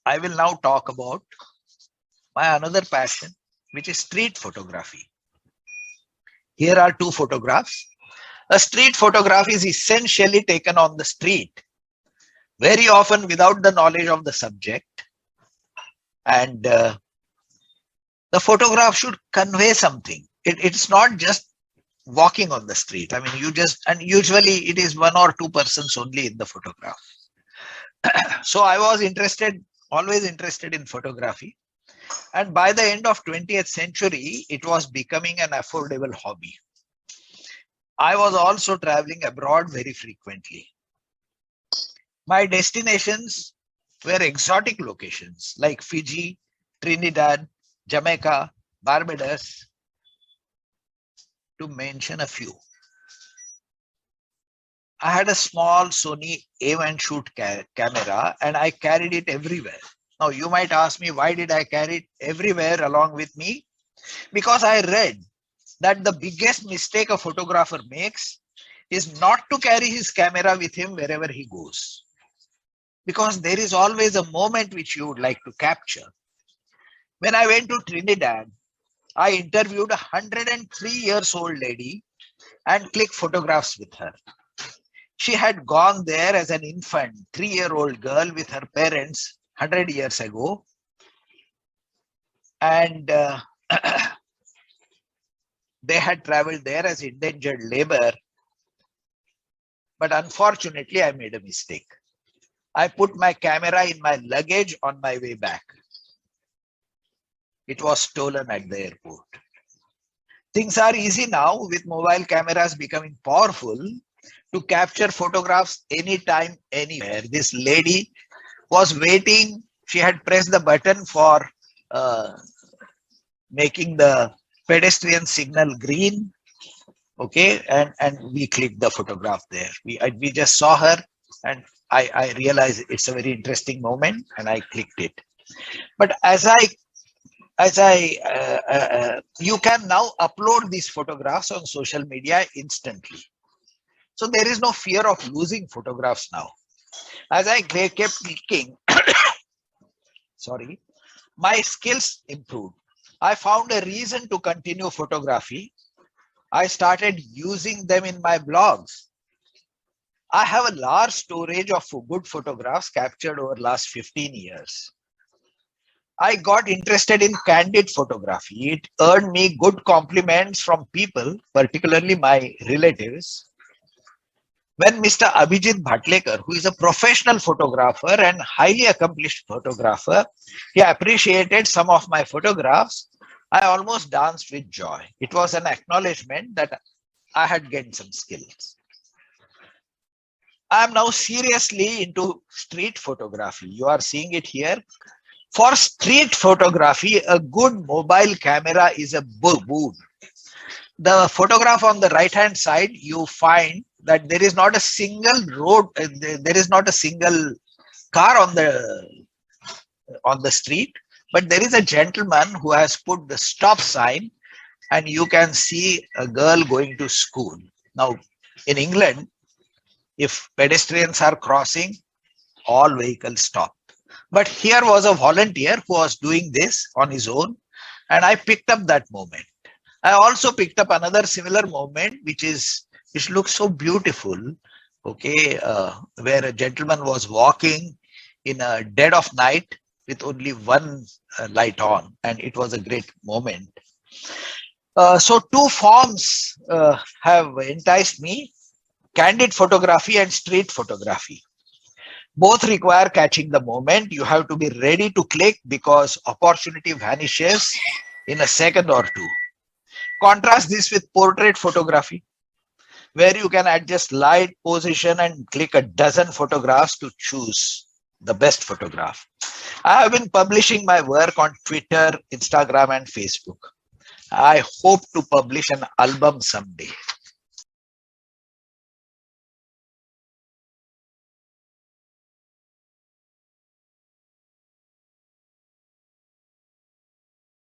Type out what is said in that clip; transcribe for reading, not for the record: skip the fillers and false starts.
I will now talk about my another passion, which is street photography. Here are two photographs. A street photograph is essentially taken on the street, very often without the knowledge of the subject. And the photograph should convey something. It's not just walking on the street. I mean, and usually it is one or two persons only in the photograph. So I was always interested in photography. And by the end of 20th century, it was becoming an affordable hobby. I was also traveling abroad very frequently. My destinations were exotic locations like Fiji, Trinidad, Jamaica, Barbados, to mention a few. I had a small Sony A1 shoot camera and I carried it everywhere. Now you might ask me, why did I carry it everywhere along with me? Because I read that the biggest mistake a photographer makes is not to carry his camera with him wherever he goes. Because there is always a moment which you would like to capture. When I went to Trinidad, I interviewed a 103 years old lady and clicked photographs with her. She had gone there as an infant, 3-year-old girl with her parents 100 years ago. And they had traveled there as indentured labor. But unfortunately, I made a mistake. I put my camera in my luggage on my way back. It was stolen at the airport. Things are easy now with mobile cameras becoming powerful to capture photographs anytime, anywhere. This lady was waiting. She had pressed the button for making the pedestrian signal green. Okay, and we clicked the photograph there. We just saw her and I realized it's a very interesting moment and I clicked it. But you can now upload these photographs on social media instantly. So there is no fear of losing photographs now. As I kept clicking, sorry, my skills improved. I found a reason to continue photography. I started using them in my blogs. I have a large storage of good photographs captured over the last 15 years. I got interested in candid photography. It earned me good compliments from people, particularly my relatives. When Mr. Abhijit Bhatlekar, who is a professional photographer and highly accomplished photographer, he appreciated some of my photographs, I almost danced with joy. It was an acknowledgement that I had gained some skills. I am now seriously into street photography. You are seeing it here. For street photography, a good mobile camera is a boon. The photograph on the right hand side, you find that there is not a single road, there is not a single car on the street, but there is a gentleman who has put the stop sign and you can see a girl going to school. Now, in England, if pedestrians are crossing, all vehicles stop. But here was a volunteer who was doing this on his own, and I picked up that moment. I also picked up another similar moment, which looks so beautiful, okay, where a gentleman was walking in a dead of night with only one light on, and it was a great moment. So two forms have enticed me: candid photography and street photography. Both require catching the moment. You have to be ready to click because opportunity vanishes in a second or two. Contrast this with portrait photography, where you can adjust light, position, and click a dozen photographs to choose the best photograph. I have been publishing my work on Twitter, Instagram, and Facebook. I hope to publish an album someday.